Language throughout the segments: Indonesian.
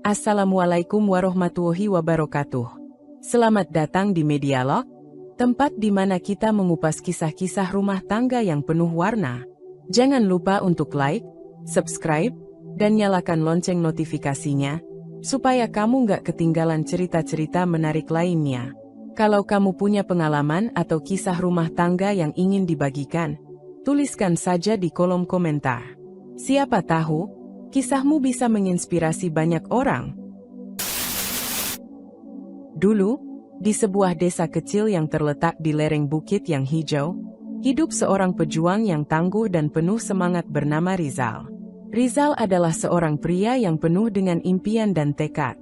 Assalamualaikum warahmatullahi wabarakatuh. Selamat datang di Medialog, tempat di mana kita mengupas kisah-kisah rumah tangga yang penuh warna. Jangan lupa untuk like, subscribe, dan nyalakan lonceng notifikasinya, supaya kamu nggak ketinggalan cerita-cerita menarik lainnya. Kalau kamu punya pengalaman atau kisah rumah tangga yang ingin dibagikan, tuliskan saja di kolom komentar. Siapa tahu, kisahmu bisa menginspirasi banyak orang. Dulu, di sebuah desa kecil yang terletak di lereng bukit yang hijau, hidup seorang pejuang yang tangguh dan penuh semangat bernama Rizal. Rizal adalah seorang pria yang penuh dengan impian dan tekad.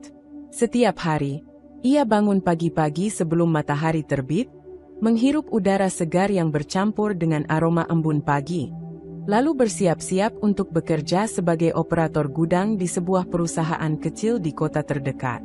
Setiap hari, ia bangun pagi-pagi sebelum matahari terbit, menghirup udara segar yang bercampur dengan aroma embun pagi, lalu bersiap-siap untuk bekerja sebagai operator gudang di sebuah perusahaan kecil di kota terdekat.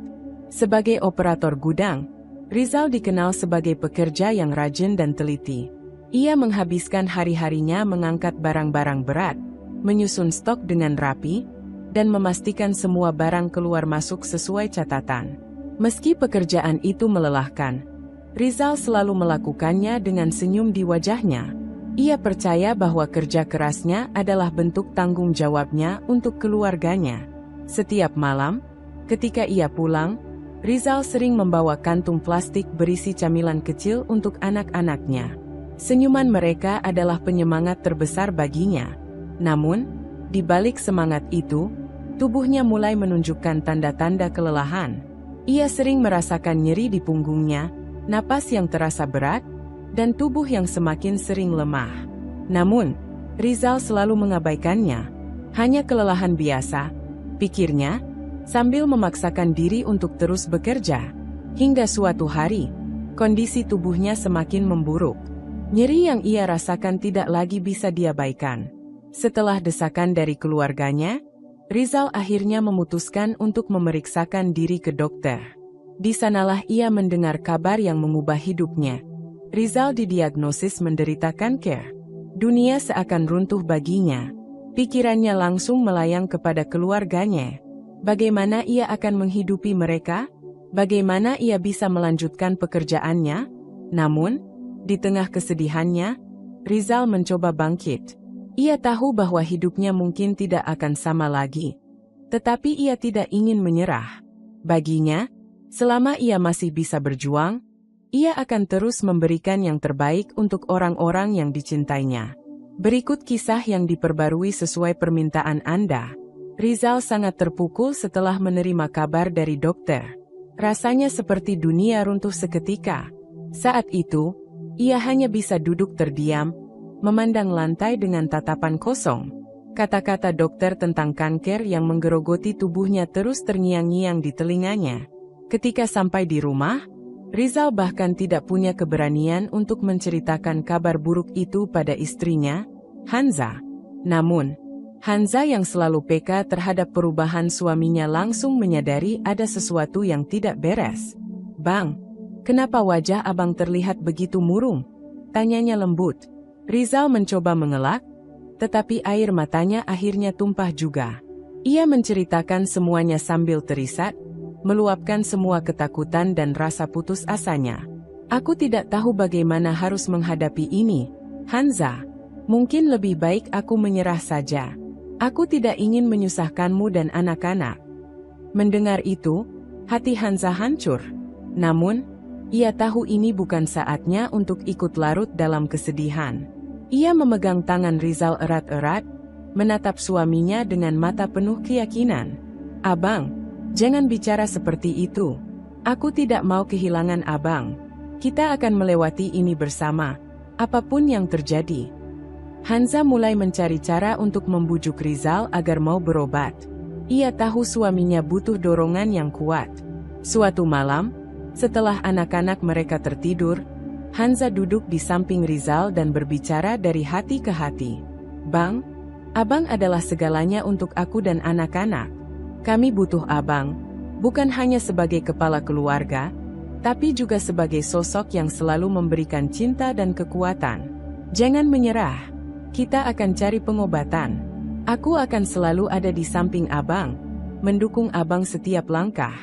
Sebagai operator gudang, Rizal dikenal sebagai pekerja yang rajin dan teliti. Ia menghabiskan hari-harinya mengangkat barang-barang berat, menyusun stok dengan rapi, dan memastikan semua barang keluar masuk sesuai catatan. Meski pekerjaan itu melelahkan, Rizal selalu melakukannya dengan senyum di wajahnya. Ia percaya bahwa kerja kerasnya adalah bentuk tanggung jawabnya untuk keluarganya. Setiap malam, ketika ia pulang, Rizal sering membawa kantung plastik berisi camilan kecil untuk anak-anaknya. Senyuman mereka adalah penyemangat terbesar baginya. Namun, di balik semangat itu, tubuhnya mulai menunjukkan tanda-tanda kelelahan. Ia sering merasakan nyeri di punggungnya, napas yang terasa berat, dan tubuh yang semakin sering lemah. Namun, Rizal selalu mengabaikannya. Hanya kelelahan biasa, pikirnya, sambil memaksakan diri untuk terus bekerja. Hingga suatu hari, kondisi tubuhnya semakin memburuk. Nyeri yang ia rasakan tidak lagi bisa diabaikan. Setelah desakan dari keluarganya, Rizal akhirnya memutuskan untuk memeriksakan diri ke dokter. Di sanalah ia mendengar kabar yang mengubah hidupnya. Rizal didiagnosis menderita kanker. Dunia seakan runtuh baginya. Pikirannya langsung melayang kepada keluarganya. Bagaimana ia akan menghidupi mereka? Bagaimana ia bisa melanjutkan pekerjaannya? Namun, di tengah kesedihannya, Rizal mencoba bangkit. Ia tahu bahwa hidupnya mungkin tidak akan sama lagi. Tetapi ia tidak ingin menyerah. Baginya, selama ia masih bisa berjuang, ia akan terus memberikan yang terbaik untuk orang-orang yang dicintainya. Berikut kisah yang diperbarui sesuai permintaan Anda. Rizal sangat terpukul setelah menerima kabar dari dokter. Rasanya seperti dunia runtuh seketika. Saat itu, ia hanya bisa duduk terdiam, memandang lantai dengan tatapan kosong. Kata-kata dokter tentang kanker yang menggerogoti tubuhnya terus terngiang-ngiang di telinganya. Ketika sampai di rumah, Rizal bahkan tidak punya keberanian untuk menceritakan kabar buruk itu pada istrinya, Hanza. Namun, Hanza yang selalu peka terhadap perubahan suaminya langsung menyadari ada sesuatu yang tidak beres. "Bang, kenapa wajah abang terlihat begitu murung?" tanyanya lembut. Rizal mencoba mengelak, tetapi air matanya akhirnya tumpah juga. Ia menceritakan semuanya sambil terisak, meluapkan semua ketakutan dan rasa putus asanya. "Aku tidak tahu bagaimana harus menghadapi ini, Hanza. Mungkin lebih baik aku menyerah saja. Aku tidak ingin menyusahkanmu dan anak-anak." Mendengar itu, hati Hanza hancur. Namun, ia tahu ini bukan saatnya untuk ikut larut dalam kesedihan. Ia memegang tangan Rizal erat-erat, menatap suaminya dengan mata penuh keyakinan. "Abang, jangan bicara seperti itu. Aku tidak mau kehilangan abang. Kita akan melewati ini bersama, apapun yang terjadi." Hanza mulai mencari cara untuk membujuk Rizal agar mau berobat. Ia tahu suaminya butuh dorongan yang kuat. Suatu malam, setelah anak-anak mereka tertidur, Hanza duduk di samping Rizal dan berbicara dari hati ke hati. "Bang, abang adalah segalanya untuk aku dan anak-anak. Kami butuh abang, bukan hanya sebagai kepala keluarga, tapi juga sebagai sosok yang selalu memberikan cinta dan kekuatan. Jangan menyerah. Kita akan cari pengobatan. Aku akan selalu ada di samping abang." mendukung abang setiap langkah.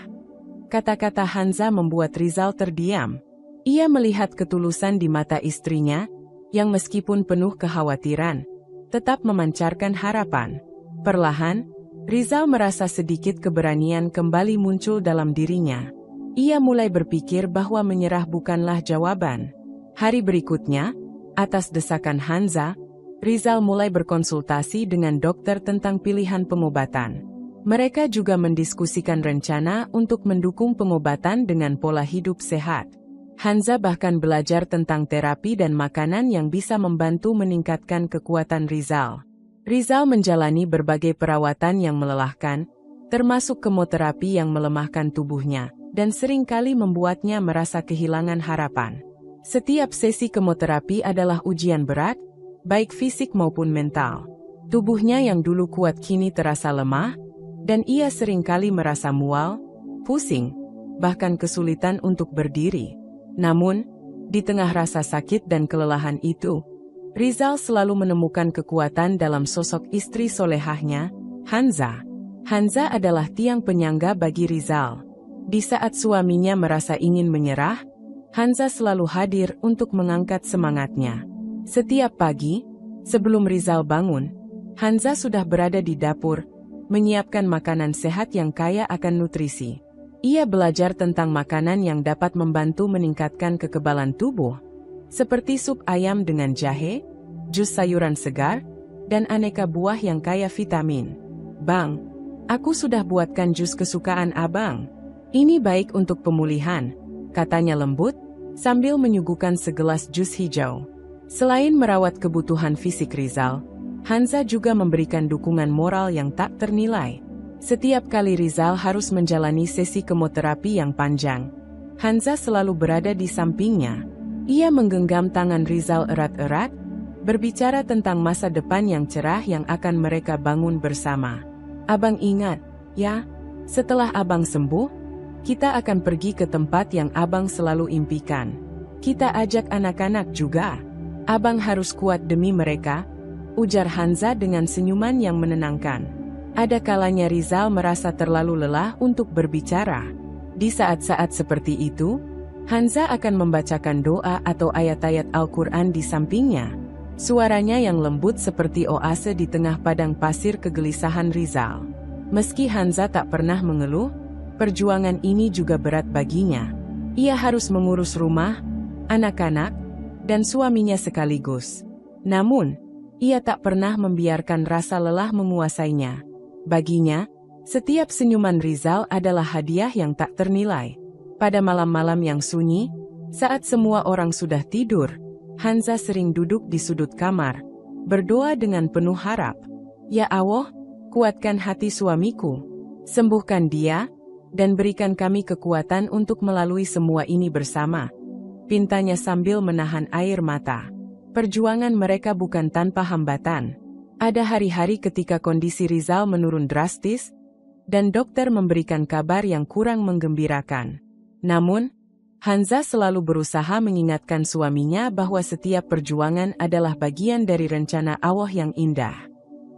Kata-kata Hanza membuat Rizal terdiam. Ia melihat ketulusan di mata istrinya, yang meskipun penuh kekhawatiran, tetap memancarkan harapan. Perlahan, Rizal merasa sedikit keberanian kembali muncul dalam dirinya. Ia mulai berpikir bahwa menyerah bukanlah jawaban. Hari berikutnya, atas desakan Hanza, Rizal mulai berkonsultasi dengan dokter tentang pilihan pengobatan. Mereka juga mendiskusikan rencana untuk mendukung pengobatan dengan pola hidup sehat. Hanza bahkan belajar tentang terapi dan makanan yang bisa membantu meningkatkan kekuatan Rizal. Rizal menjalani berbagai perawatan yang melelahkan, termasuk kemoterapi yang melemahkan tubuhnya, dan seringkali membuatnya merasa kehilangan harapan. Setiap sesi kemoterapi adalah ujian berat, baik fisik maupun mental. Tubuhnya yang dulu kuat kini terasa lemah, dan ia seringkali merasa mual, pusing, bahkan kesulitan untuk berdiri. Namun, di tengah rasa sakit dan kelelahan itu, Rizal selalu menemukan kekuatan dalam sosok istri solehahnya, Hanza. Hanza adalah tiang penyangga bagi Rizal. Di saat suaminya merasa ingin menyerah, Hanza selalu hadir untuk mengangkat semangatnya. Setiap pagi, sebelum Rizal bangun, Hanza sudah berada di dapur, menyiapkan makanan sehat yang kaya akan nutrisi. Ia belajar tentang makanan yang dapat membantu meningkatkan kekebalan tubuh, seperti sup ayam dengan jahe, jus sayuran segar, dan aneka buah yang kaya vitamin. "Bang, aku sudah buatkan jus kesukaan abang. Ini baik untuk pemulihan," katanya lembut, sambil menyuguhkan segelas jus hijau. Selain merawat kebutuhan fisik Rizal, Hanza juga memberikan dukungan moral yang tak ternilai. Setiap kali Rizal harus menjalani sesi kemoterapi yang panjang, Hanza selalu berada di sampingnya. Ia menggenggam tangan Rizal erat-erat, berbicara tentang masa depan yang cerah yang akan mereka bangun bersama. "Abang ingat, ya, setelah abang sembuh, kita akan pergi ke tempat yang abang selalu impikan. Kita ajak anak-anak juga. Abang harus kuat demi mereka," ujar Hanza dengan senyuman yang menenangkan. Ada kalanya Rizal merasa terlalu lelah untuk berbicara. Di saat-saat seperti itu, Hanza akan membacakan doa atau ayat-ayat Al-Quran di sampingnya. Suaranya yang lembut seperti oase di tengah padang pasir kegelisahan Rizal. Meski Hanza tak pernah mengeluh, perjuangan ini juga berat baginya. Ia harus mengurus rumah, anak-anak, dan suaminya sekaligus. Namun, ia tak pernah membiarkan rasa lelah menguasainya. Baginya, setiap senyuman Rizal adalah hadiah yang tak ternilai. Pada malam-malam yang sunyi, saat semua orang sudah tidur, Hanza sering duduk di sudut kamar, berdoa dengan penuh harap. "Ya Allah, kuatkan hati suamiku, sembuhkan dia, dan berikan kami kekuatan untuk melalui semua ini bersama," pintanya sambil menahan air mata. Perjuangan mereka bukan tanpa hambatan. Ada hari-hari ketika kondisi Rizal menurun drastis, dan dokter memberikan kabar yang kurang menggembirakan. Namun, Hanza selalu berusaha mengingatkan suaminya bahwa setiap perjuangan adalah bagian dari rencana Allah yang indah.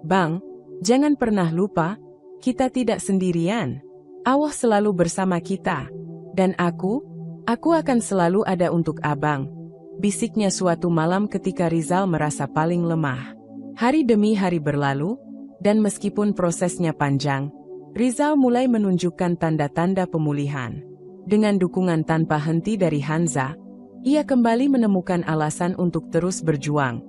"Bang, jangan pernah lupa, kita tidak sendirian. Allah selalu bersama kita. Dan aku akan selalu ada untuk abang," bisiknya suatu malam ketika Rizal merasa paling lemah. Hari demi hari berlalu, dan meskipun prosesnya panjang, Rizal mulai menunjukkan tanda-tanda pemulihan. Dengan dukungan tanpa henti dari Hanza, ia kembali menemukan alasan untuk terus berjuang.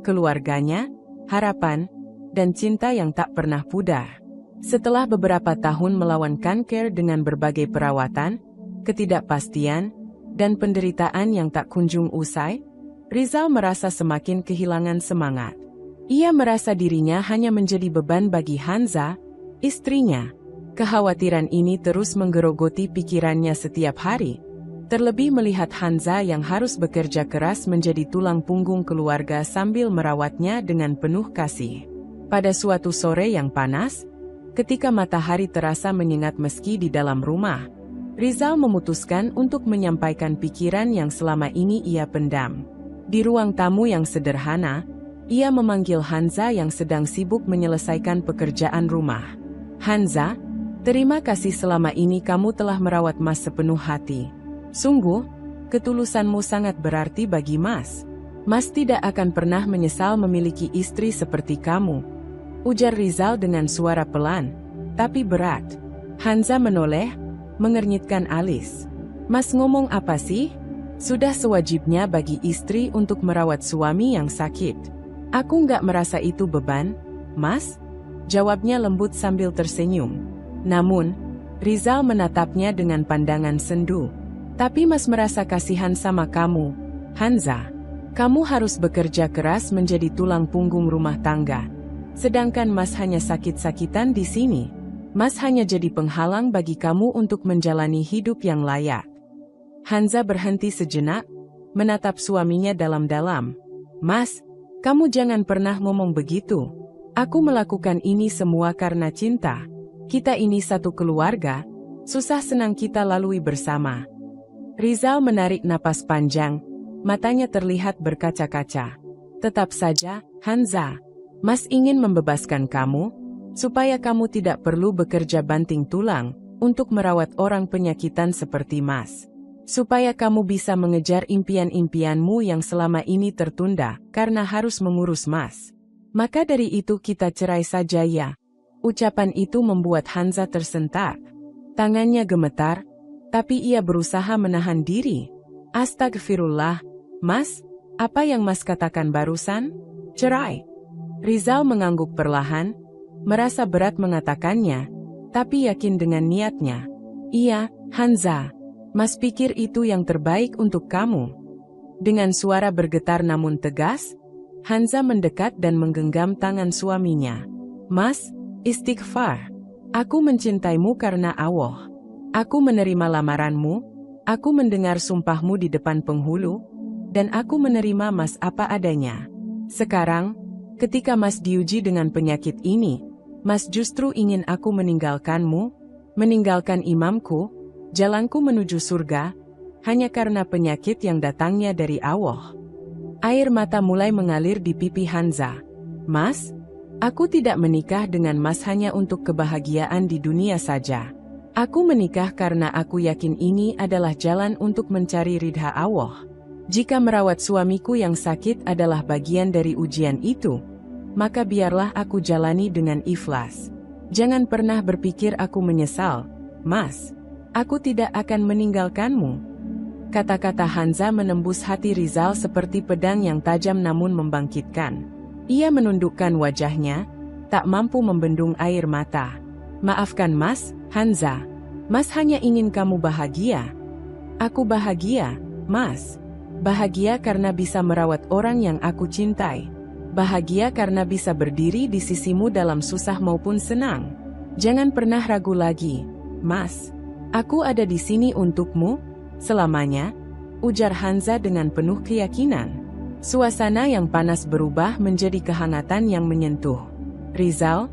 Keluarganya, harapan, dan cinta yang tak pernah pudar. Setelah beberapa tahun melawan kanker dengan berbagai perawatan, ketidakpastian, dan penderitaan yang tak kunjung usai, Rizal merasa semakin kehilangan semangat. Ia merasa dirinya hanya menjadi beban bagi Hanza, istrinya. Kekhawatiran ini terus menggerogoti pikirannya setiap hari, terlebih melihat Hanza yang harus bekerja keras menjadi tulang punggung keluarga sambil merawatnya dengan penuh kasih. Pada suatu sore yang panas, ketika matahari terasa menyengat meski di dalam rumah, Rizal memutuskan untuk menyampaikan pikiran yang selama ini ia pendam. Di ruang tamu yang sederhana, ia memanggil Hanza yang sedang sibuk menyelesaikan pekerjaan rumah. "Hanza, Terima kasih selama ini kamu telah merawat Mas sepenuh hati. Sungguh, ketulusanmu sangat berarti bagi Mas. Mas tidak akan pernah menyesal memiliki istri seperti kamu, ujar Rizal dengan suara pelan, tapi berat. Hanza menoleh, mengernyitkan alis. Mas ngomong apa sih? Sudah sewajibnya bagi istri untuk merawat suami yang sakit. Aku nggak merasa itu beban, Mas, jawabnya lembut sambil tersenyum. Namun, Rizal menatapnya dengan pandangan sendu. Tapi Mas merasa kasihan sama kamu, Hanza. Kamu harus bekerja keras menjadi tulang punggung rumah tangga. Sedangkan Mas hanya sakit-sakitan di sini. Mas hanya jadi penghalang bagi kamu untuk menjalani hidup yang layak. Hanza berhenti sejenak, menatap suaminya dalam-dalam. Mas, kamu jangan pernah ngomong begitu. Aku melakukan ini semua karena cinta. Kita ini satu keluarga, susah senang kita lalui bersama. Rizal menarik napas panjang, matanya terlihat berkaca-kaca. Tetap saja, Hanza, Mas ingin membebaskan kamu, supaya kamu tidak perlu bekerja banting tulang untuk merawat orang penyakitan seperti Mas. Supaya kamu bisa mengejar impian-impianmu yang selama ini tertunda karena harus mengurus Mas. Maka dari itu kita cerai saja ya. Ucapan itu membuat Hanza tersentak. Tangannya gemetar, tapi ia berusaha menahan diri. Astagfirullah, Mas, apa yang Mas katakan barusan? Cerai. Rizal mengangguk perlahan, merasa berat mengatakannya, tapi yakin dengan niatnya. Iya, Hanza. Mas pikir itu yang terbaik untuk kamu. Dengan suara bergetar namun tegas, Hanza mendekat dan menggenggam tangan suaminya. Mas, istighfar. Aku mencintaimu karena Allah. Aku menerima lamaranmu, aku mendengar sumpahmu di depan penghulu, dan aku menerima Mas apa adanya. Sekarang, ketika Mas diuji dengan penyakit ini, Mas justru ingin aku meninggalkanmu, meninggalkan imamku, jalanku menuju surga, hanya karena penyakit yang datangnya dari Allah. Air mata mulai mengalir di pipi Hanza. Mas, aku tidak menikah dengan Mas hanya untuk kebahagiaan di dunia saja. Aku menikah karena aku yakin ini adalah jalan untuk mencari ridha Allah. Jika merawat suamiku yang sakit adalah bagian dari ujian itu, maka biarlah aku jalani dengan ikhlas. Jangan pernah berpikir aku menyesal, Mas. Aku tidak akan meninggalkanmu. Kata-kata Hanza menembus hati Rizal seperti pedang yang tajam namun membangkitkan. Ia menundukkan wajahnya, tak mampu membendung air mata. Maafkan Mas, Hanza. Mas hanya ingin kamu bahagia. Aku bahagia, Mas. Bahagia karena bisa merawat orang yang aku cintai. Bahagia karena bisa berdiri di sisimu dalam susah maupun senang. Jangan pernah ragu lagi, Mas. Aku ada di sini untukmu, selamanya, ujar Hanza dengan penuh keyakinan. Suasana yang panas berubah menjadi kehangatan yang menyentuh. Rizal,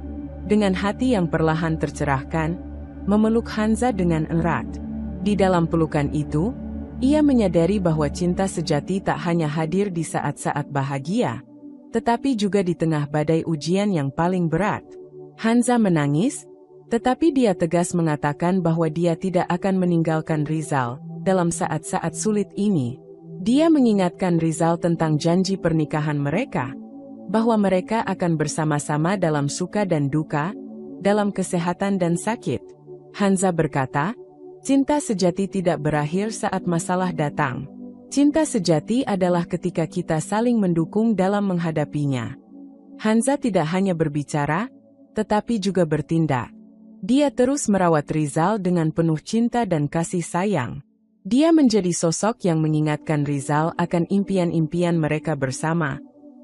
dengan hati yang perlahan tercerahkan, memeluk Hanza dengan erat. Di dalam pelukan itu, ia menyadari bahwa cinta sejati tak hanya hadir di saat-saat bahagia, tetapi juga di tengah badai ujian yang paling berat. Hanza menangis, tetapi dia tegas mengatakan bahwa dia tidak akan meninggalkan Rizal dalam saat-saat sulit ini. Dia mengingatkan Rizal tentang janji pernikahan mereka, bahwa mereka akan bersama-sama dalam suka dan duka, dalam kesehatan dan sakit. Hanza berkata, cinta sejati tidak berakhir saat masalah datang. Cinta sejati adalah ketika kita saling mendukung dalam menghadapinya. Hanza tidak hanya berbicara, tetapi juga bertindak. Dia terus merawat Rizal dengan penuh cinta dan kasih sayang. Dia menjadi sosok yang mengingatkan Rizal akan impian-impian mereka bersama,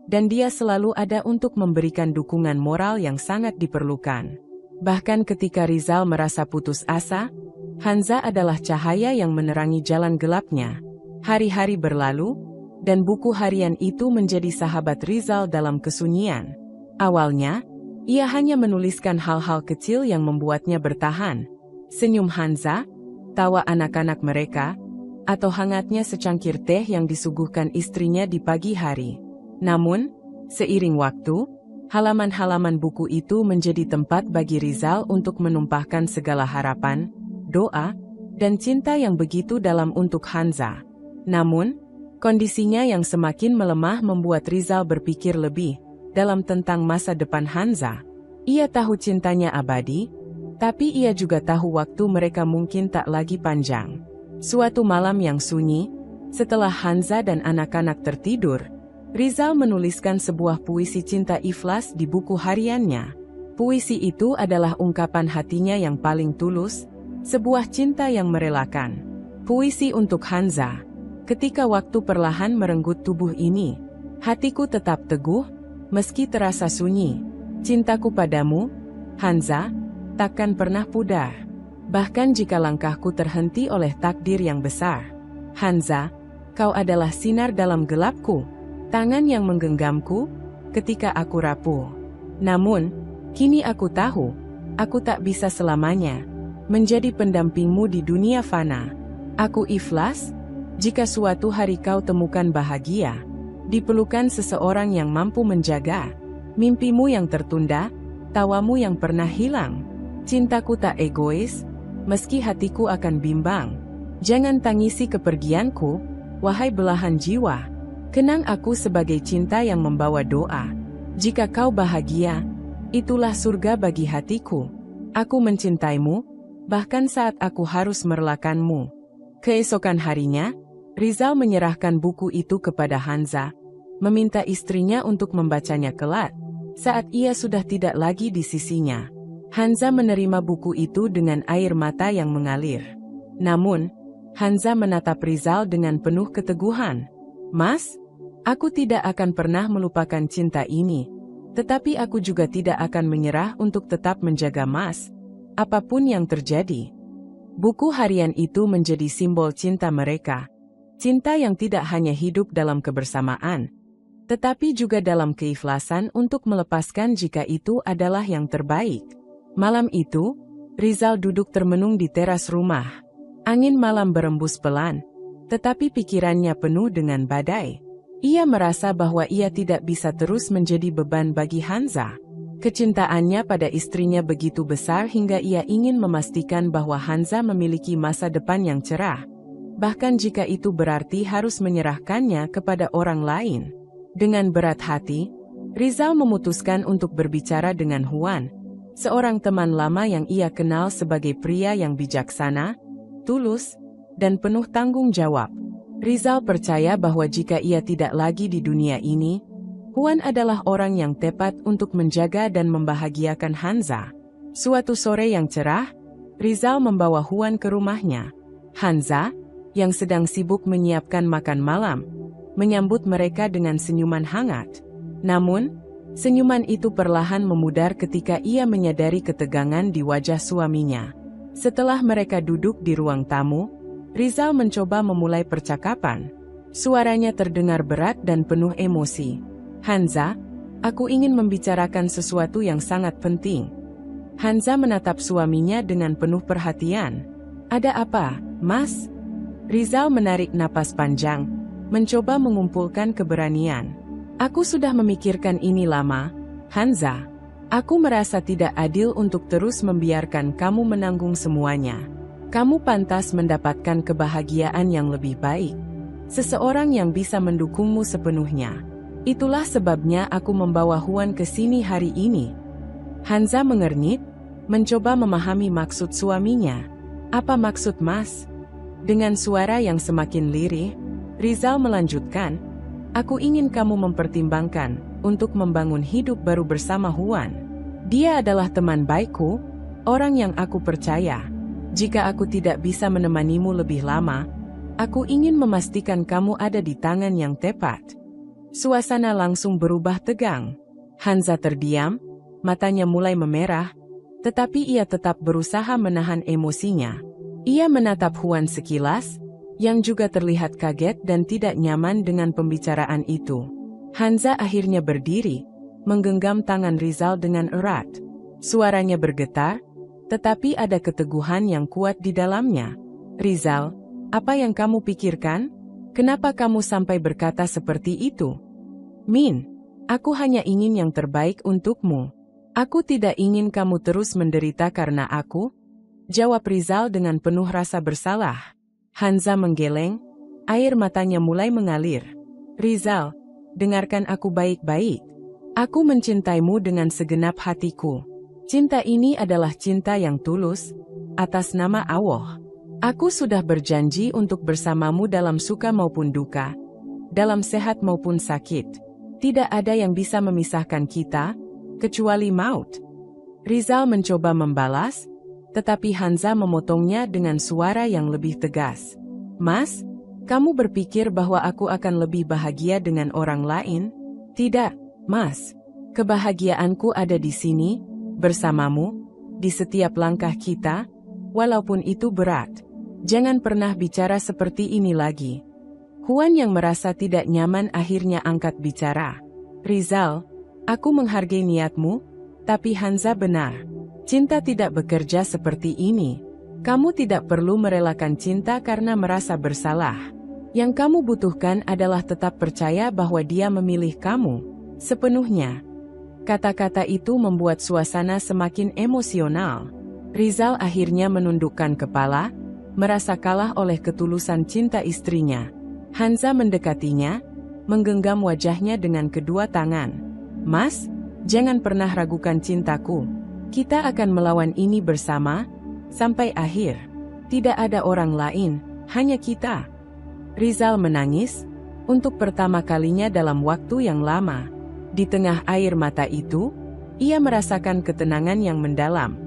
dan dia selalu ada untuk memberikan dukungan moral yang sangat diperlukan. Bahkan ketika Rizal merasa putus asa, Hanza adalah cahaya yang menerangi jalan gelapnya. Hari-hari berlalu, dan buku harian itu menjadi sahabat Rizal dalam kesunyian. Awalnya, ia hanya menuliskan hal-hal kecil yang membuatnya bertahan. Senyum Hanza, tawa anak-anak mereka, atau hangatnya secangkir teh yang disuguhkan istrinya di pagi hari. Namun, seiring waktu, Halaman-halaman buku itu menjadi tempat bagi Rizal untuk menumpahkan segala harapan, doa, dan cinta yang begitu dalam untuk Hanza. Namun, kondisinya yang semakin melemah membuat Rizal berpikir lebih dalam tentang masa depan Hanza. Ia tahu cintanya abadi, tapi ia juga tahu waktu mereka mungkin tak lagi panjang. Suatu malam yang sunyi, setelah Hanza dan anak-anak tertidur, Rizal menuliskan sebuah puisi cinta ikhlas di buku hariannya. Puisi itu adalah ungkapan hatinya yang paling tulus, sebuah cinta yang merelakan. Puisi untuk Hanza. Ketika waktu perlahan merenggut tubuh ini, hatiku tetap teguh, meski terasa sunyi. Cintaku padamu, Hanza, takkan pernah pudar. Bahkan jika langkahku terhenti oleh takdir yang besar. Hanza, kau adalah sinar dalam gelapku, tangan yang menggenggamku ketika aku rapuh. Namun, kini aku tahu, aku tak bisa selamanya menjadi pendampingmu di dunia fana. Aku ikhlas, jika suatu hari kau temukan bahagia, dipelukan seseorang yang mampu menjaga mimpimu yang tertunda, tawamu yang pernah hilang. Cintaku tak egois, meski hatiku akan bimbang. Jangan tangisi kepergianku, wahai belahan jiwa. Kenang aku sebagai cinta yang membawa doa. Jika kau bahagia, itulah surga bagi hatiku. Aku mencintaimu, bahkan saat aku harus merelakanmu. Keesokan harinya, Rizal menyerahkan buku itu kepada Hanza, meminta istrinya untuk membacanya kelak, saat ia sudah tidak lagi di sisinya. Hanza menerima buku itu dengan air mata yang mengalir. Namun, Hanza menatap Rizal dengan penuh keteguhan. Mas, aku tidak akan pernah melupakan cinta ini, tetapi aku juga tidak akan menyerah untuk tetap menjaga Mas, apapun yang terjadi. Buku harian itu menjadi simbol cinta mereka. Cinta yang tidak hanya hidup dalam kebersamaan, tetapi juga dalam keikhlasan untuk melepaskan jika itu adalah yang terbaik. Malam itu, Rizal duduk termenung di teras rumah. Angin malam berembus pelan, tetapi pikirannya penuh dengan badai. Ia merasa bahwa ia tidak bisa terus menjadi beban bagi Hanza. Kecintaannya pada istrinya begitu besar hingga ia ingin memastikan bahwa Hanza memiliki masa depan yang cerah. Bahkan jika itu berarti harus menyerahkannya kepada orang lain. Dengan berat hati, Rizal memutuskan untuk berbicara dengan Huan, seorang teman lama yang ia kenal sebagai pria yang bijaksana, tulus, dan penuh tanggung jawab. Rizal percaya bahwa jika ia tidak lagi di dunia ini, Huan adalah orang yang tepat untuk menjaga dan membahagiakan Hanza. Suatu sore yang cerah, Rizal membawa Huan ke rumahnya. Hanza, yang sedang sibuk menyiapkan makan malam, menyambut mereka dengan senyuman hangat. Namun, senyuman itu perlahan memudar ketika ia menyadari ketegangan di wajah suaminya. Setelah mereka duduk di ruang tamu, Rizal mencoba memulai percakapan. Suaranya terdengar berat dan penuh emosi. Hanza, aku ingin membicarakan sesuatu yang sangat penting. Hanza menatap suaminya dengan penuh perhatian. Ada apa, Mas? Rizal menarik napas panjang, mencoba mengumpulkan keberanian. Aku sudah memikirkan ini lama, Hanza. Aku merasa tidak adil untuk terus membiarkan kamu menanggung semuanya. Kamu pantas mendapatkan kebahagiaan yang lebih baik. Seseorang yang bisa mendukungmu sepenuhnya. Itulah sebabnya aku membawa Huan ke sini hari ini. Hanza mengernyit, mencoba memahami maksud suaminya. Apa maksud Mas? Dengan suara yang semakin lirih, Rizal melanjutkan, aku ingin kamu mempertimbangkan untuk membangun hidup baru bersama Huan. Dia adalah teman baikku, orang yang aku percaya. Jika aku tidak bisa menemanimu lebih lama, aku ingin memastikan kamu ada di tangan yang tepat. Suasana langsung berubah tegang. Hanza terdiam, matanya mulai memerah, tetapi ia tetap berusaha menahan emosinya. Ia menatap Huan sekilas, yang juga terlihat kaget dan tidak nyaman dengan pembicaraan itu. Hanza akhirnya berdiri, menggenggam tangan Rizal dengan erat. Suaranya bergetar, tetapi ada keteguhan yang kuat di dalamnya. Rizal, apa yang kamu pikirkan? Kenapa kamu sampai berkata seperti itu? Min, Aku hanya ingin yang terbaik untukmu. Aku tidak ingin kamu terus menderita karena aku, jawab Rizal dengan penuh rasa bersalah. Hanza menggeleng, air matanya mulai mengalir. Rizal, dengarkan aku baik-baik. Aku mencintaimu dengan segenap hatiku. Cinta ini adalah cinta yang tulus, atas nama Allah. Aku sudah berjanji untuk bersamamu dalam suka maupun duka, dalam sehat maupun sakit. Tidak ada yang bisa memisahkan kita, kecuali maut. Rizal mencoba membalas, tetapi Hanza memotongnya dengan suara yang lebih tegas. Mas, kamu berpikir bahwa aku akan lebih bahagia dengan orang lain? Tidak, Mas. Kebahagiaanku ada di sini, bersamamu, di setiap langkah kita, walaupun itu berat. Jangan pernah bicara seperti ini lagi. Huan yang merasa tidak nyaman akhirnya angkat bicara. Rizal, aku menghargai niatmu, tapi Hanza benar. Cinta tidak bekerja seperti ini. Kamu tidak perlu merelakan cinta karena merasa bersalah. Yang kamu butuhkan adalah tetap percaya bahwa dia memilih kamu sepenuhnya. Kata-kata itu membuat suasana semakin emosional. Rizal akhirnya menundukkan kepala, merasa kalah oleh ketulusan cinta istrinya. Hanza mendekatinya, menggenggam wajahnya dengan kedua tangan. Mas, jangan pernah ragukan cintaku. Kita akan melawan ini bersama, sampai akhir. Tidak ada orang lain, hanya kita. Rizal menangis, untuk pertama kalinya dalam waktu yang lama. Di tengah air mata itu, ia merasakan ketenangan yang mendalam.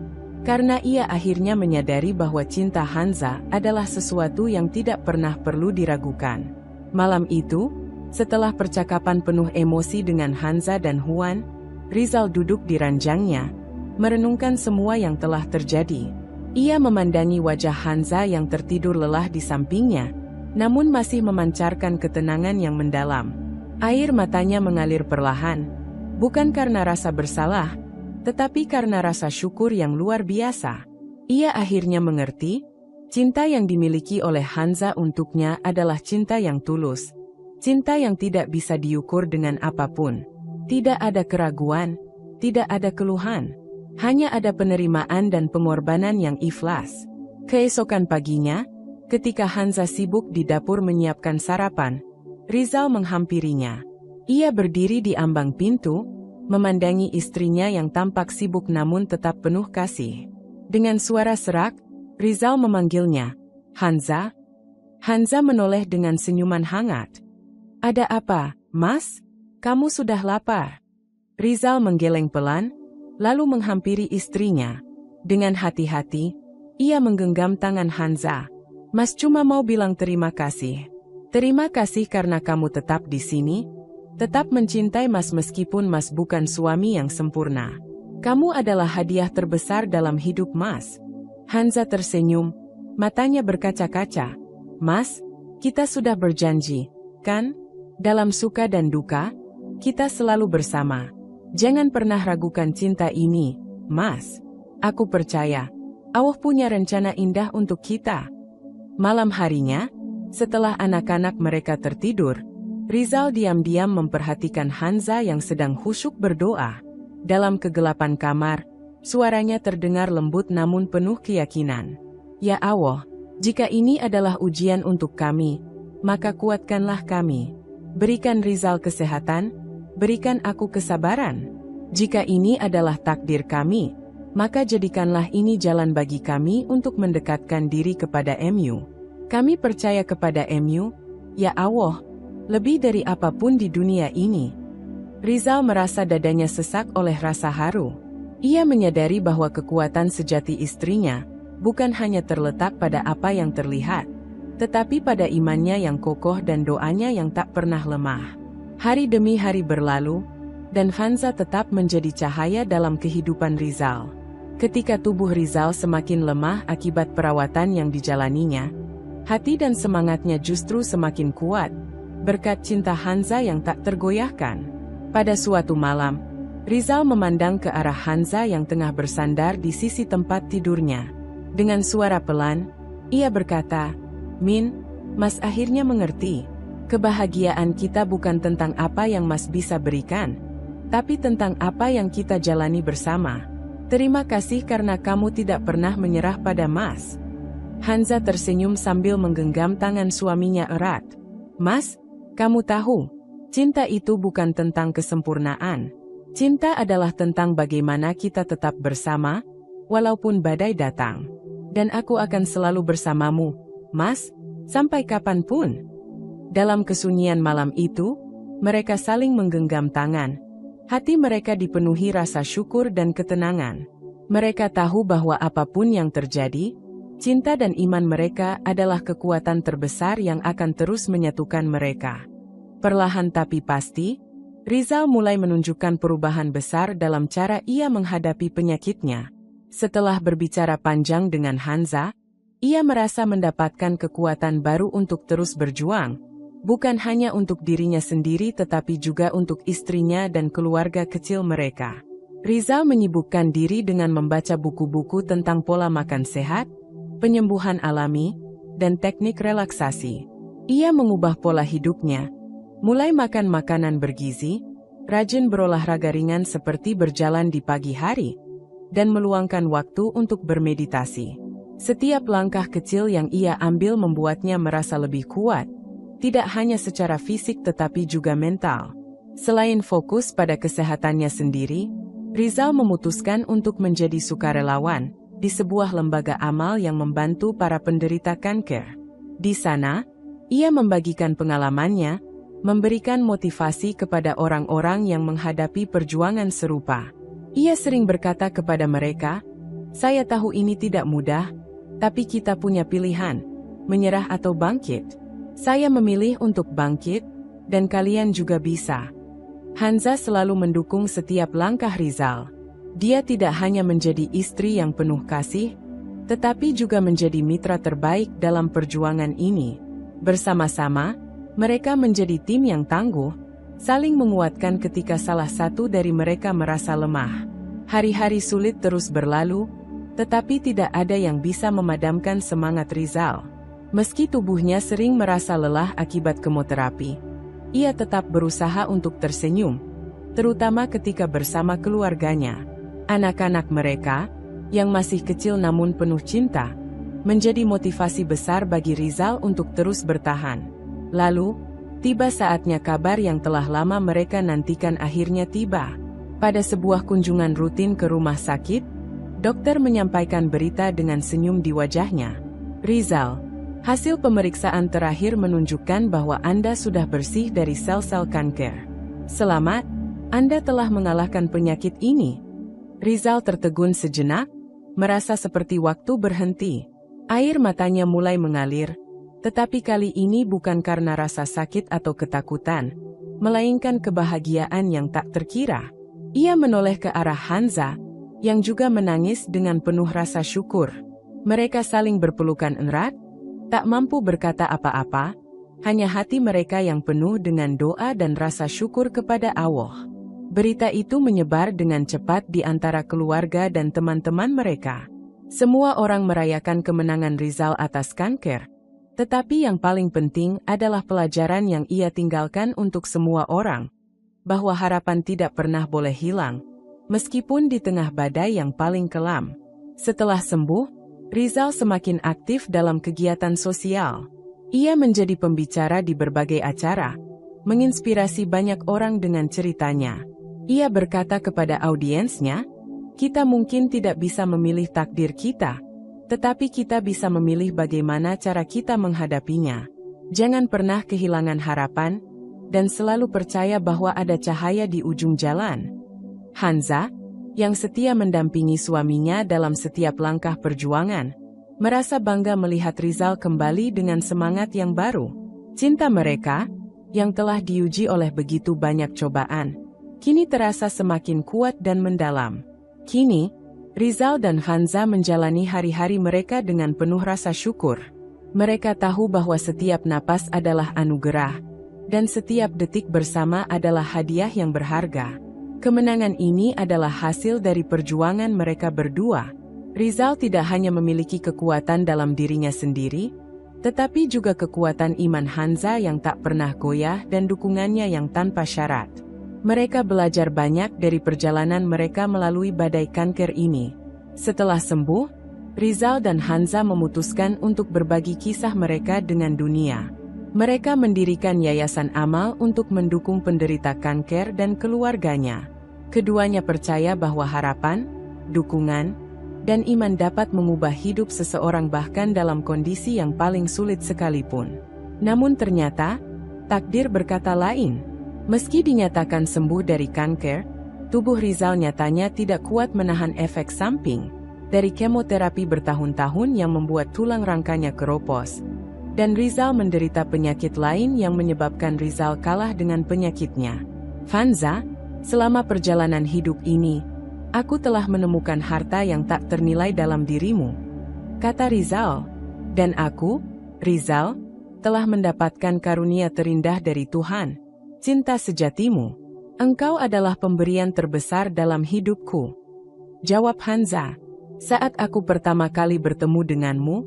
Karena ia akhirnya menyadari bahwa cinta Hanza adalah sesuatu yang tidak pernah perlu diragukan. Malam itu, setelah percakapan penuh emosi dengan Hanza dan Huan, Rizal duduk di ranjangnya, merenungkan semua yang telah terjadi. Ia memandangi wajah Hanza yang tertidur lelah di sampingnya, namun masih memancarkan ketenangan yang mendalam. Air matanya mengalir perlahan, bukan karena rasa bersalah, tetapi karena rasa syukur yang luar biasa. Ia akhirnya mengerti, cinta yang dimiliki oleh Hanza untuknya adalah cinta yang tulus. Cinta yang tidak bisa diukur dengan apapun. Tidak ada keraguan, tidak ada keluhan. Hanya ada penerimaan dan pengorbanan yang ikhlas. Keesokan paginya, ketika Hanza sibuk di dapur menyiapkan sarapan, Rizal menghampirinya. Ia berdiri di ambang pintu, memandangi istrinya yang tampak sibuk namun tetap penuh kasih. Dengan suara serak, Rizal memanggilnya, Hanza. Hanza menoleh dengan senyuman hangat. Ada apa, Mas? Kamu sudah lapar? Rizal menggeleng pelan, lalu menghampiri istrinya. Dengan hati-hati, ia menggenggam tangan Hanza. Mas cuma mau bilang terima kasih. Terima kasih karena kamu tetap di sini, tetap mencintai Mas meskipun Mas bukan suami yang sempurna. Kamu adalah hadiah terbesar dalam hidup Mas. Hanza tersenyum, matanya berkaca-kaca. Mas, kita sudah berjanji, kan? Dalam suka dan duka, kita selalu bersama. Jangan pernah ragukan cinta ini, Mas. Aku percaya, Allah punya rencana indah untuk kita. Malam harinya, setelah anak-anak mereka tertidur, Rizal diam-diam memperhatikan Hanza yang sedang khusyuk berdoa. Dalam kegelapan kamar, suaranya terdengar lembut namun penuh keyakinan. Ya Allah, jika ini adalah ujian untuk kami, maka kuatkanlah kami. Berikan Rizal kesehatan, berikan aku kesabaran. Jika ini adalah takdir kami, maka jadikanlah ini jalan bagi kami untuk mendekatkan diri kepada MU. Kami percaya kepada MU, ya Allah, lebih dari apapun di dunia ini. Rizal merasa dadanya sesak oleh rasa haru. Ia menyadari bahwa kekuatan sejati istrinya bukan hanya terletak pada apa yang terlihat, tetapi pada imannya yang kokoh dan doanya yang tak pernah lemah. Hari demi hari berlalu, dan Hanza tetap menjadi cahaya dalam kehidupan Rizal. Ketika tubuh Rizal semakin lemah akibat perawatan yang dijalaninya, hati dan semangatnya justru semakin kuat, berkat cinta Hanza yang tak tergoyahkan. Pada suatu malam, Rizal memandang ke arah Hanza yang tengah bersandar di sisi tempat tidurnya. Dengan suara pelan, ia berkata, Min, Mas akhirnya mengerti. Kebahagiaan kita bukan tentang apa yang Mas bisa berikan, tapi tentang apa yang kita jalani bersama. Terima kasih karena kamu tidak pernah menyerah pada Mas. Hanza tersenyum sambil menggenggam tangan suaminya erat. Mas, kamu tahu, cinta itu bukan tentang kesempurnaan. Cinta adalah tentang bagaimana kita tetap bersama, walaupun badai datang. Dan aku akan selalu bersamamu, Mas, sampai kapanpun. Dalam kesunyian malam itu, mereka saling menggenggam tangan. Hati mereka dipenuhi rasa syukur dan ketenangan. Mereka tahu bahwa apapun yang terjadi, cinta dan iman mereka adalah kekuatan terbesar yang akan terus menyatukan mereka. Perlahan tapi pasti, Rizal mulai menunjukkan perubahan besar dalam cara ia menghadapi penyakitnya. Setelah berbicara panjang dengan Hanza, ia merasa mendapatkan kekuatan baru untuk terus berjuang. Bukan hanya untuk dirinya sendiri tetapi juga untuk istrinya dan keluarga kecil mereka. Rizal menyibukkan diri dengan membaca buku-buku tentang pola makan sehat, penyembuhan alami, dan teknik relaksasi. Ia mengubah pola hidupnya, mulai makan makanan bergizi, rajin berolahraga ringan seperti berjalan di pagi hari, dan meluangkan waktu untuk bermeditasi. Setiap langkah kecil yang ia ambil membuatnya merasa lebih kuat, tidak hanya secara fisik tetapi juga mental. Selain fokus pada kesehatannya sendiri, Rizal memutuskan untuk menjadi sukarelawan di sebuah lembaga amal yang membantu para penderita kanker. Di sana, ia membagikan pengalamannya, memberikan motivasi kepada orang-orang yang menghadapi perjuangan serupa. Ia sering berkata kepada mereka, "Saya tahu ini tidak mudah, tapi kita punya pilihan, menyerah atau bangkit. Saya memilih untuk bangkit, dan kalian juga bisa." Hanza selalu mendukung setiap langkah Rizal. Dia tidak hanya menjadi istri yang penuh kasih, tetapi juga menjadi mitra terbaik dalam perjuangan ini. Bersama-sama, mereka menjadi tim yang tangguh, saling menguatkan ketika salah satu dari mereka merasa lemah. Hari-hari sulit terus berlalu, tetapi tidak ada yang bisa memadamkan semangat Rizal. Meski tubuhnya sering merasa lelah akibat kemoterapi, ia tetap berusaha untuk tersenyum, terutama ketika bersama keluarganya. Anak-anak mereka, yang masih kecil namun penuh cinta, menjadi motivasi besar bagi Rizal untuk terus bertahan. Lalu, tiba saatnya kabar yang telah lama mereka nantikan akhirnya tiba. Pada sebuah kunjungan rutin ke rumah sakit, dokter menyampaikan berita dengan senyum di wajahnya. Rizal, hasil pemeriksaan terakhir menunjukkan bahwa Anda sudah bersih dari sel-sel kanker. Selamat, Anda telah mengalahkan penyakit ini. Rizal tertegun sejenak, merasa seperti waktu berhenti. Air matanya mulai mengalir, tetapi kali ini bukan karena rasa sakit atau ketakutan, melainkan kebahagiaan yang tak terkira. Ia menoleh ke arah Hanza, yang juga menangis dengan penuh rasa syukur. Mereka saling berpelukan erat, tak mampu berkata apa-apa, hanya hati mereka yang penuh dengan doa dan rasa syukur kepada Allah. Berita itu menyebar dengan cepat di antara keluarga dan teman-teman mereka. Semua orang merayakan kemenangan Rizal atas kanker, tetapi yang paling penting adalah pelajaran yang ia tinggalkan untuk semua orang, bahwa harapan tidak pernah boleh hilang, meskipun di tengah badai yang paling kelam. Setelah sembuh, Rizal semakin aktif dalam kegiatan sosial. Ia menjadi pembicara di berbagai acara, menginspirasi banyak orang dengan ceritanya. Ia berkata kepada audiensnya, "Kita mungkin tidak bisa memilih takdir kita, tetapi kita bisa memilih bagaimana cara kita menghadapinya. Jangan pernah kehilangan harapan, dan selalu percaya bahwa ada cahaya di ujung jalan." Hanza, yang setia mendampingi suaminya dalam setiap langkah perjuangan, merasa bangga melihat Rizal kembali dengan semangat yang baru. Cinta mereka, yang telah diuji oleh begitu banyak cobaan, kini terasa semakin kuat dan mendalam. Kini, Rizal dan Hanza menjalani hari-hari mereka dengan penuh rasa syukur. Mereka tahu bahwa setiap napas adalah anugerah, dan setiap detik bersama adalah hadiah yang berharga. Kemenangan ini adalah hasil dari perjuangan mereka berdua. Rizal tidak hanya memiliki kekuatan dalam dirinya sendiri, tetapi juga kekuatan iman Hanza yang tak pernah goyah dan dukungannya yang tanpa syarat. Mereka belajar banyak dari perjalanan mereka melalui badai kanker ini. Setelah sembuh, Rizal dan Hanza memutuskan untuk berbagi kisah mereka dengan dunia. Mereka mendirikan yayasan amal untuk mendukung penderita kanker dan keluarganya. Keduanya percaya bahwa harapan, dukungan, dan iman dapat mengubah hidup seseorang bahkan dalam kondisi yang paling sulit sekalipun. Namun ternyata, takdir berkata lain. Meski dinyatakan sembuh dari kanker, tubuh Rizal nyatanya tidak kuat menahan efek samping dari kemoterapi bertahun-tahun yang membuat tulang rangkanya keropos. Dan Rizal menderita penyakit lain yang menyebabkan Rizal kalah dengan penyakitnya. Hanza, selama perjalanan hidup ini, aku telah menemukan harta yang tak ternilai dalam dirimu, kata Rizal. Dan aku, Rizal, telah mendapatkan karunia terindah dari Tuhan, cinta sejatimu. Engkau adalah pemberian terbesar dalam hidupku, jawab Hanza. Saat aku pertama kali bertemu denganmu,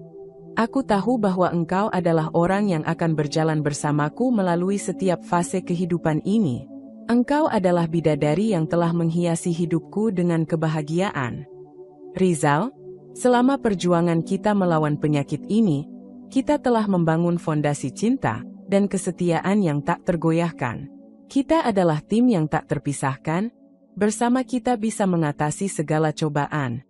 aku tahu bahwa engkau adalah orang yang akan berjalan bersamaku melalui setiap fase kehidupan ini. Engkau adalah bidadari yang telah menghiasi hidupku dengan kebahagiaan. Rizal, selama perjuangan kita melawan penyakit ini, kita telah membangun fondasi cinta dan kesetiaan yang tak tergoyahkan. Kita adalah tim yang tak terpisahkan, bersama kita bisa mengatasi segala cobaan.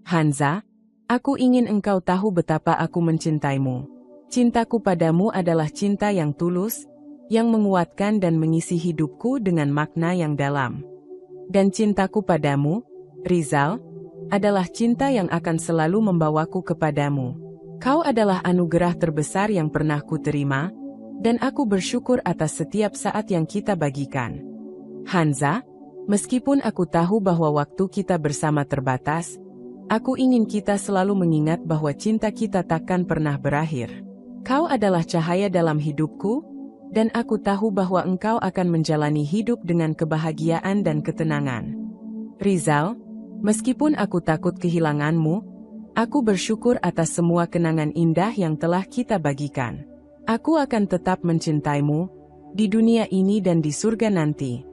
Hanza, aku ingin engkau tahu betapa aku mencintaimu. Cintaku padamu adalah cinta yang tulus, yang menguatkan dan mengisi hidupku dengan makna yang dalam. Dan cintaku padamu, Rizal, adalah cinta yang akan selalu membawaku kepadamu. Kau adalah anugerah terbesar yang pernah kuterima, dan aku bersyukur atas setiap saat yang kita bagikan. Hanza, meskipun aku tahu bahwa waktu kita bersama terbatas, aku ingin kita selalu mengingat bahwa cinta kita takkan pernah berakhir. Kau adalah cahaya dalam hidupku, dan aku tahu bahwa engkau akan menjalani hidup dengan kebahagiaan dan ketenangan. Rizal, meskipun aku takut kehilanganmu, aku bersyukur atas semua kenangan indah yang telah kita bagikan. Aku akan tetap mencintaimu, di dunia ini dan di surga nanti.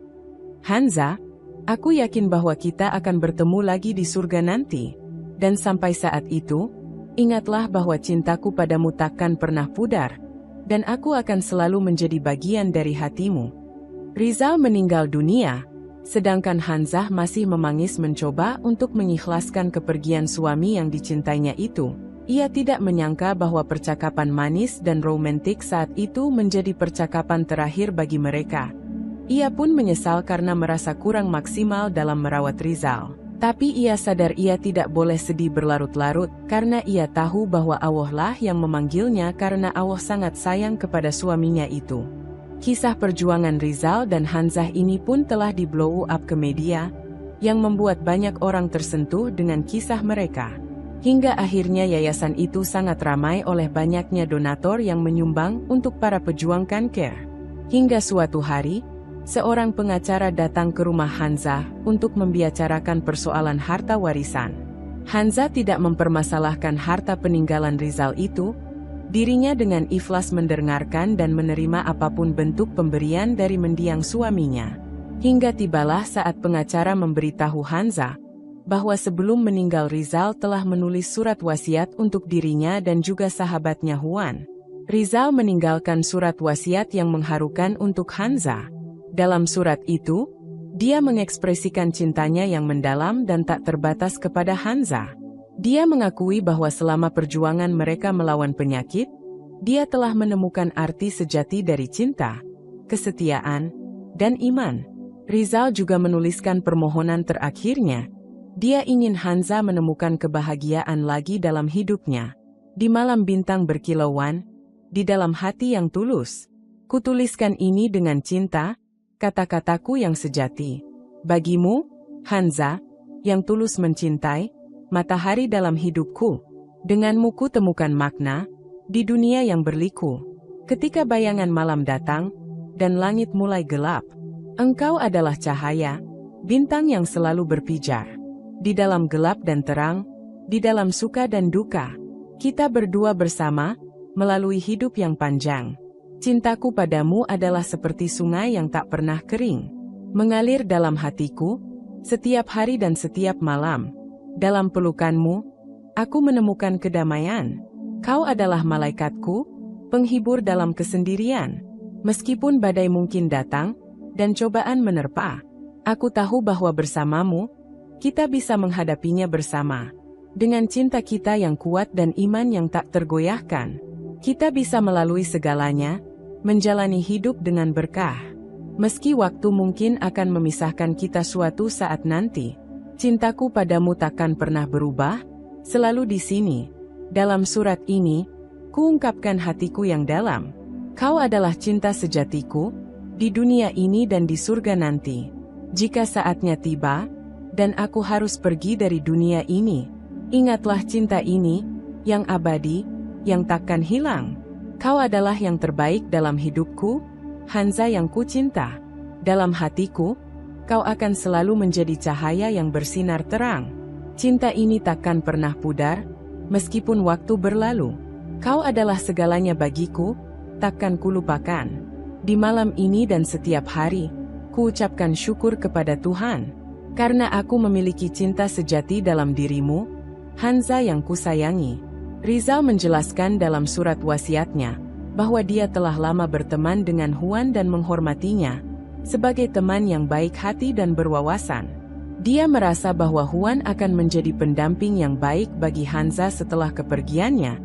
Hanza, aku yakin bahwa kita akan bertemu lagi di surga nanti. Dan sampai saat itu, ingatlah bahwa cintaku padamu takkan pernah pudar, dan aku akan selalu menjadi bagian dari hatimu. Rizal meninggal dunia, sedangkan Hanzah masih memangis mencoba untuk mengikhlaskan kepergian suami yang dicintainya itu. Ia tidak menyangka bahwa percakapan manis dan romantik saat itu menjadi percakapan terakhir bagi mereka. Ia pun menyesal karena merasa kurang maksimal dalam merawat Rizal. Tapi ia sadar ia tidak boleh sedih berlarut-larut, karena ia tahu bahwa Allah lah yang memanggilnya karena Allah sangat sayang kepada suaminya itu. Kisah perjuangan Rizal dan Hanzah ini pun telah di-blow up ke media, yang membuat banyak orang tersentuh dengan kisah mereka. Hingga akhirnya yayasan itu sangat ramai oleh banyaknya donatur yang menyumbang untuk para pejuang kanker. Hingga suatu hari, seorang pengacara datang ke rumah Hanzah untuk membicarakan persoalan harta warisan. Hanzah tidak mempermasalahkan harta peninggalan Rizal itu. Dirinya dengan ikhlas mendengarkan dan menerima apapun bentuk pemberian dari mendiang suaminya. Hingga tibalah saat pengacara memberitahu Hanzah bahwa sebelum meninggal Rizal telah menulis surat wasiat untuk dirinya dan juga sahabatnya Huan. Rizal meninggalkan surat wasiat yang mengharukan untuk Hanzah. Dalam surat itu, dia mengekspresikan cintanya yang mendalam dan tak terbatas kepada Hanzah. Dia mengakui bahwa selama perjuangan mereka melawan penyakit, dia telah menemukan arti sejati dari cinta, kesetiaan, dan iman. Rizal juga menuliskan permohonan terakhirnya. Dia ingin Hanzah menemukan kebahagiaan lagi dalam hidupnya. Di malam bintang berkilauan, di dalam hati yang tulus. Kutuliskan ini dengan cinta, kata-kataku yang sejati. Bagimu, Hanzah, yang tulus mencintai, matahari dalam hidupku. Denganmu ku temukan makna, di dunia yang berliku. Ketika bayangan malam datang, dan langit mulai gelap, engkau adalah cahaya, bintang yang selalu berpijar. Di dalam gelap dan terang, di dalam suka dan duka, kita berdua bersama, melalui hidup yang panjang. Cintaku padamu adalah seperti sungai yang tak pernah kering. mengalir dalam hatiku, setiap hari dan setiap malam. Dalam pelukanmu, aku menemukan kedamaian. Kau adalah malaikatku, penghibur dalam kesendirian. Meskipun badai mungkin datang, dan cobaan menerpa, aku tahu bahwa bersamamu, kita bisa menghadapinya bersama. Dengan cinta kita yang kuat dan iman yang tak tergoyahkan, kita bisa melalui segalanya, menjalani hidup dengan berkah. Meski waktu mungkin akan memisahkan kita suatu saat nanti, cintaku padamu takkan pernah berubah, selalu di sini. Dalam surat ini, kuungkapkan hatiku yang dalam. Kau adalah cinta sejatiku, di dunia ini dan di surga nanti. Jika saatnya tiba, dan aku harus pergi dari dunia ini, ingatlah cinta ini, yang abadi, yang takkan hilang. Kau adalah yang terbaik dalam hidupku, Hanza yang ku cinta. Dalam hatiku, kau akan selalu menjadi cahaya yang bersinar terang. Cinta ini takkan pernah pudar, meskipun waktu berlalu. Kau adalah segalanya bagiku, takkan kulupakan. Di malam ini dan setiap hari, ku ucapkan syukur kepada Tuhan, karena aku memiliki cinta sejati dalam dirimu, Hanza yang kusayangi. Rizal menjelaskan dalam surat wasiatnya, bahwa dia telah lama berteman dengan Huan dan menghormatinya, sebagai teman yang baik hati dan berwawasan. Dia merasa bahwa Huan akan menjadi pendamping yang baik bagi Hanza setelah kepergiannya,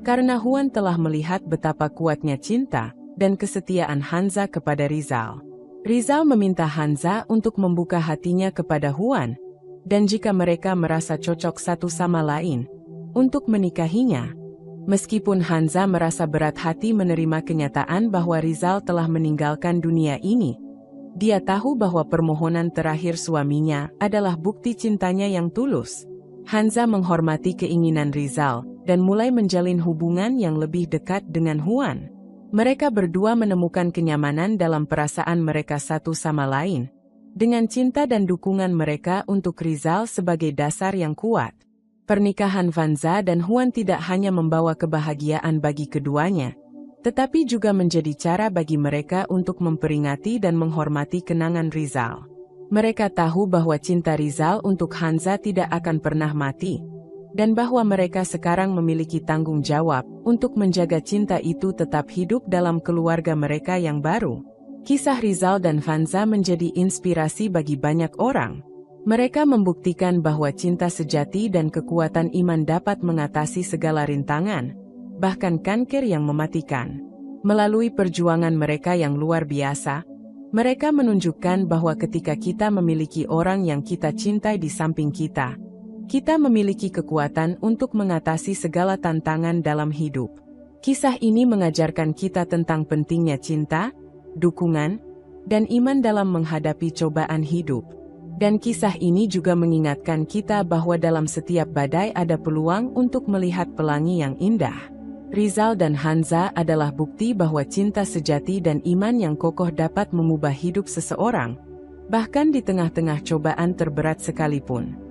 karena Huan telah melihat betapa kuatnya cinta dan kesetiaan Hanza kepada Rizal. Rizal meminta Hanza untuk membuka hatinya kepada Huan, dan jika mereka merasa cocok satu sama lain, untuk menikahinya. Meskipun Hanza merasa berat hati menerima kenyataan bahwa Rizal telah meninggalkan dunia ini, dia tahu bahwa permohonan terakhir suaminya adalah bukti cintanya yang tulus. Hanza menghormati keinginan Rizal, dan mulai menjalin hubungan yang lebih dekat dengan Huan. Mereka berdua menemukan kenyamanan dalam perasaan mereka satu sama lain, dengan cinta dan dukungan mereka untuk Rizal sebagai dasar yang kuat. Pernikahan Hanza dan Huan tidak hanya membawa kebahagiaan bagi keduanya, tetapi juga menjadi cara bagi mereka untuk memperingati dan menghormati kenangan Rizal. Mereka tahu bahwa cinta Rizal untuk Hanza tidak akan pernah mati, dan bahwa mereka sekarang memiliki tanggung jawab untuk menjaga cinta itu tetap hidup dalam keluarga mereka yang baru. Kisah Rizal dan Hanza menjadi inspirasi bagi banyak orang. Mereka membuktikan bahwa cinta sejati dan kekuatan iman dapat mengatasi segala rintangan, bahkan kanker yang mematikan. Melalui perjuangan mereka yang luar biasa, mereka menunjukkan bahwa ketika kita memiliki orang yang kita cintai di samping kita, kita memiliki kekuatan untuk mengatasi segala tantangan dalam hidup. Kisah ini mengajarkan kita tentang pentingnya cinta, dukungan, dan iman dalam menghadapi cobaan hidup. Dan kisah ini juga mengingatkan kita bahwa dalam setiap badai ada peluang untuk melihat pelangi yang indah. Rizal dan Hanza adalah bukti bahwa cinta sejati dan iman yang kokoh dapat mengubah hidup seseorang, bahkan di tengah-tengah cobaan terberat sekalipun.